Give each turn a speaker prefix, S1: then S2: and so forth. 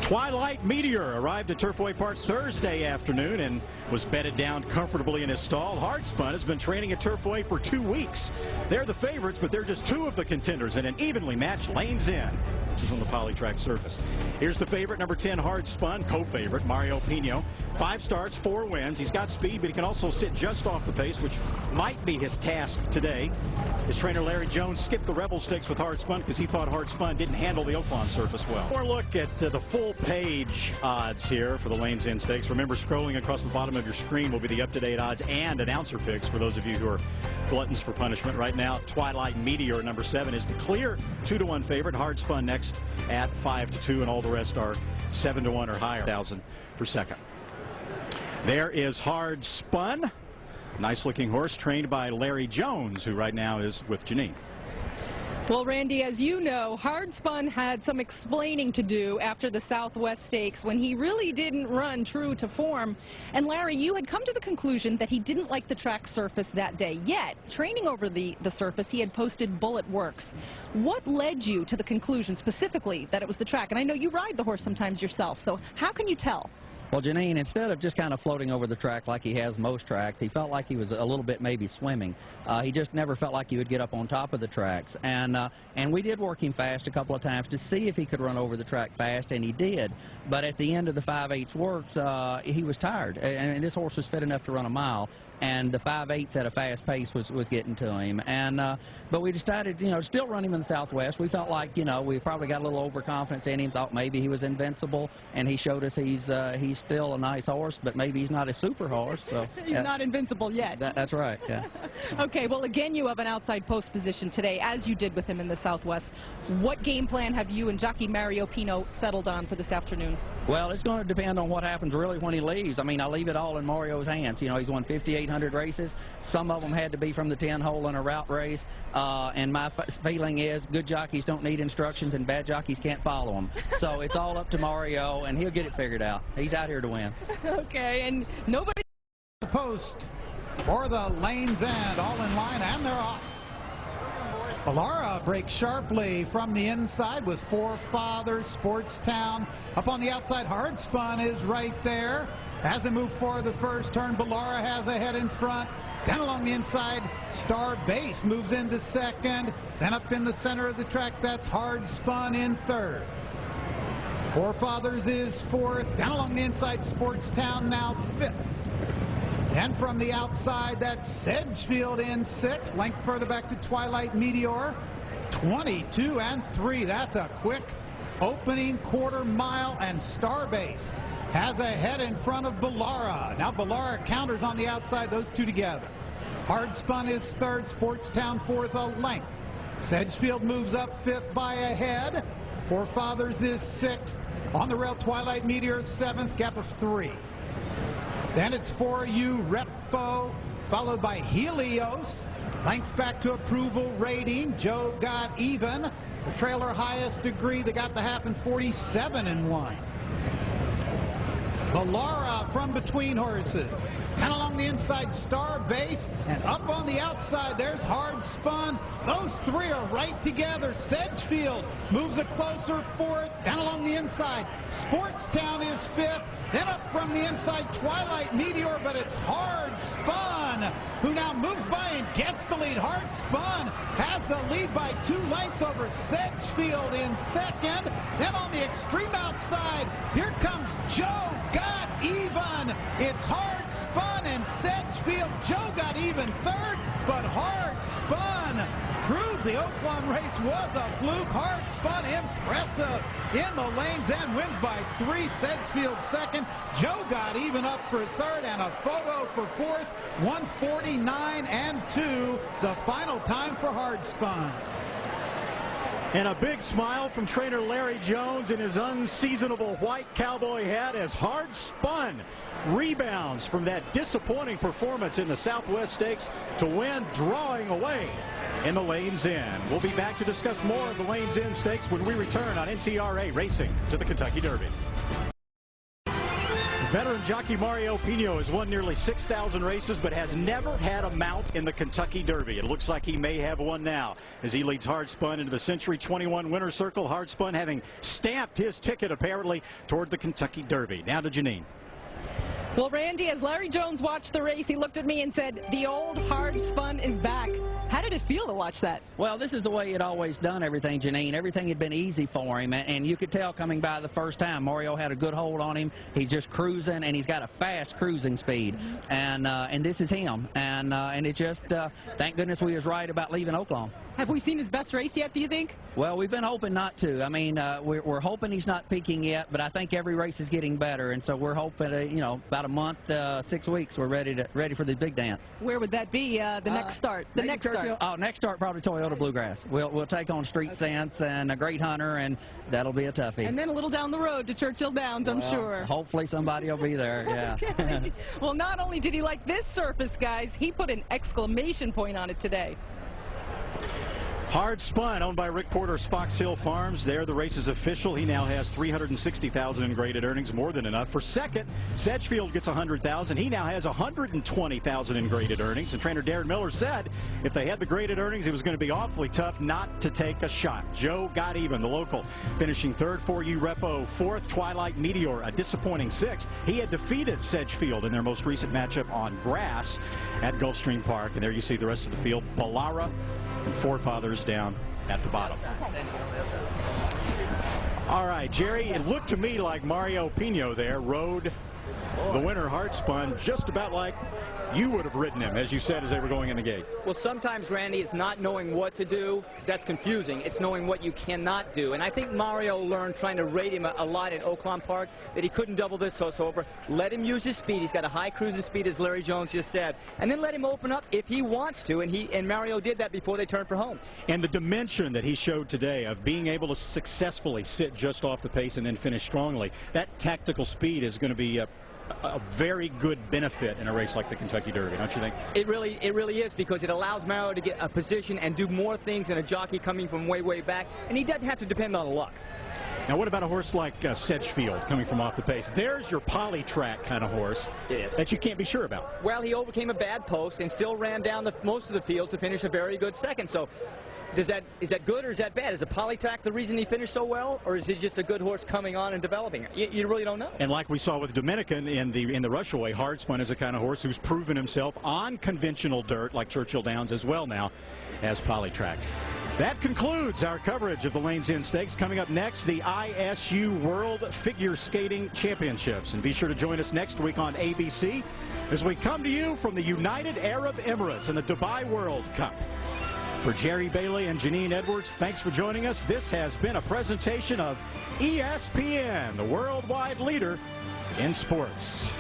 S1: Twilight Meteor arrived at Turfway Park Thursday afternoon and was bedded down comfortably in his stall. Hard Spun has been training at Turfway for 2 weeks. They're the favorites, but they're just 2 of the contenders in an evenly matched Lanes End. This is on the polytrack surface. Here's the favorite, number 10, Hard Spun, co-favorite, Mario Pino. 5 starts, 4 wins. He's got speed, but he can also sit just off the pace, which might be his task today. His trainer Larry Jones skipped the Rebel Stakes with Hard Spun because he thought Hard Spun didn't handle the Oaklawn surface well. More look at the full page odds here for the Lanes End Stakes. Remember, scrolling across the bottom of your screen will be the up-to-date odds and announcer picks for those of you who are gluttons for punishment. Right now, Twilight Meteor, number 7, is the clear 2-to-1 favorite. Hard Spun next at 5-2, and all the rest are 7-1 or higher. 1,000 per second. There is Hard Spun. Nice-looking horse trained by Larry Jones, who right now is with Janine.
S2: Well, Randy, as you know, Hard Spun had some explaining to do after the Southwest Stakes when he really didn't run true to form. And Larry, you had come to the conclusion that he didn't like the track surface that day. Yet, training over the surface, he had posted bullet works. What led you to the conclusion specifically that it was the track? And I know you ride the horse sometimes yourself, so how can you tell?
S3: Well, Janine, instead of just kind of floating over the track like he has most tracks, he felt like he was a little bit maybe swimming. He just never felt like he would get up on top of the tracks. And we did work him fast a couple of times to see if he could run over the track fast, and he did. But at the end of the 5/8 works, he was tired. And this horse was fit enough to run a mile, and the 5/8 at a fast pace was getting to him. And but we decided, still run him in the Southwest. We felt like, we probably got a little overconfidence in him, thought maybe he was invincible, and he showed us he's still a nice horse, but maybe he's not a super horse. So
S2: he's not invincible yet.
S3: That's right, yeah.
S2: Okay, well, again, you have an outside post position today, as you did with him in the Southwest. What game plan have you and jockey Mario Pino settled on for this afternoon?
S3: Well, it's going to depend on what happens really when he leaves. I mean, I leave it all in Mario's hands. He's won 5,800 races. Some of them had to be from the 10-hole in a route race. And my feeling is good jockeys don't need instructions and bad jockeys can't follow them. So it's all up to Mario, and he'll get it figured out. He's out here to win.
S2: Okay, and nobody...
S4: The post for the Lanes End, all in line, and they're off. Ballara breaks sharply from the inside with Four Fathers, Sportstown. Up on the outside, Hard Spun is right there. As they move forward the first turn, Ballara has a head in front. Then along the inside, Star Base moves into second. Then up in the center of the track, that's Hard Spun in third. Four Fathers is fourth. Down along the inside, Sportstown now fifth. And from the outside, that's Sedgefield in sixth. Length further back to Twilight Meteor. 22-3. That's a quick opening quarter mile, and Starbase has a head in front of Ballara. Now Ballara counters on the outside, those two together. Hard Spun is third, Sportstown fourth, a length. Sedgefield moves up fifth by a head. Four Fathers is sixth. On the rail, Twilight Meteor seventh, gap of 3. Then it's For You Repo, followed by Helios. Length back to approval rating. Joe got even. The trailer highest degree, they got the half in 47-1. Ballara from between horses. And along the inside, Star Base, and up on the outside, there's Hard Spun. Those three are right together. Sedgefield moves a closer fourth. Down along the inside, Sportstown is fifth. Then up from the inside, Twilight Meteor, but it's Hard Spun who now moves by and gets the lead. Hard Spun has the lead by 2 lengths over Sedgefield in second. Then on the extreme outside, here comes Joe Got Even. It's Hard Spun and Sedgefield. Joe Got Even third, but Hard Spun proved the Oaklawn race was a fluke. Hard Spun impressive in the Lanes End, wins by 3. Sedgefield second. Joe Got Even up for third, and a photo for fourth. 149-2, the final time for Hard Spun.
S1: And a big smile from trainer Larry Jones in his unseasonable white cowboy hat as Hard Spun rebounds from that disappointing performance in the Southwest Stakes to win, drawing away in the Lanes End. We'll be back to discuss more of the Lanes End Stakes when we return on NTRA Racing to the Kentucky Derby. Veteran jockey Mario Pino has won nearly 6,000 races, but has never had a mount in the Kentucky Derby. It looks like he may have one now as he leads Hard Spun into the Century 21 winner's circle. Hard Spun having stamped his ticket apparently toward the Kentucky Derby. Now to Janine.
S2: Well, Randy, as Larry Jones watched the race, he looked at me and said, the old Hard Spun is back. How did it feel to watch that?
S3: Well, this is the way he'd always done everything, Janine. Everything had been easy for him, and you could tell coming by the first time, Mario had a good hold on him. He's just cruising, and he's got a fast cruising speed, and this is him. And it just, thank goodness we was right about leaving Oaklawn.
S2: Have we seen his best race yet, do you think?
S3: Well, we've been hoping not to. I mean, we're hoping he's not peaking yet, but I think every race is getting better, and so we're hoping, you know, about a month, 6 weeks, we're ready for the big dance.
S2: Where would that be? The next start. The next start.
S3: Oh, next start probably Toyota Bluegrass. We'll take on Street Sense and a Great Hunter, and that'll be a toughie.
S2: And then a little down the road to Churchill Downs, I'm sure.
S3: Hopefully somebody will be there. Yeah.
S2: Okay. Well, not only did he like this surface, guys, he put an exclamation point on it today.
S1: Hard Spun, owned by Rick Porter's Fox Hill Farms. There, the race is official. He now has $360,000 in graded earnings, more than enough. For second, Sedgefield gets $100,000. He now has $120,000 in graded earnings. And trainer Darren Miller said if they had the graded earnings, it was going to be awfully tough not to take a shot. Joe got even, the local, finishing third. 4U Repo fourth. Twilight Meteor, a disappointing sixth. He had defeated Sedgefield in their most recent matchup on grass at Gulfstream Park. And there you see the rest of the field. Ballara and Forefathers down at the bottom. All right, Jerry, it looked to me like Mario Pino there rode the winner, Hard Spun, just about like you would have ridden him, as you said, as they were going in the gate.
S5: Well, sometimes, Randy, it's not knowing what to do, because that's confusing. It's knowing what you cannot do. And I think Mario learned, trying to rate him a lot at Oaklawn Park, that he couldn't double this horse over. Let him use his speed. He's got a high cruising speed, as Larry Jones just said. And then let him open up if he wants to. And Mario did that before they turned for home.
S1: And the dimension that he showed today of being able to successfully sit just off the pace and then finish strongly, that tactical speed is going to be a very good benefit in a race like the Kentucky Derby, don't you think?
S5: It really is, because it allows Mario to get a position and do more things than a jockey coming from way, way back, and he doesn't have to depend on luck.
S1: Now, what about a horse like Sedgefield coming from off the pace? There's your poly-track kind of horse that you can't be sure about.
S5: Well, he overcame a bad post and still ran down most of the field to finish a very good second. So is that good or is that bad? Is a polytrack the reason he finished so well, or is he just a good horse coming on and developing? You really don't know.
S1: And like we saw with Dominican in the Rushaway, Hard Spun is a kind of horse who's proven himself on conventional dirt like Churchill Downs as well now as polytrack. That concludes our coverage of the Lanes End Stakes. Coming up next, the ISU World Figure Skating Championships. And be sure to join us next week on ABC as we come to you from the United Arab Emirates in the Dubai World Cup. For Jerry Bailey and Janine Edwards, thanks for joining us. This has been a presentation of ESPN, the worldwide leader in sports.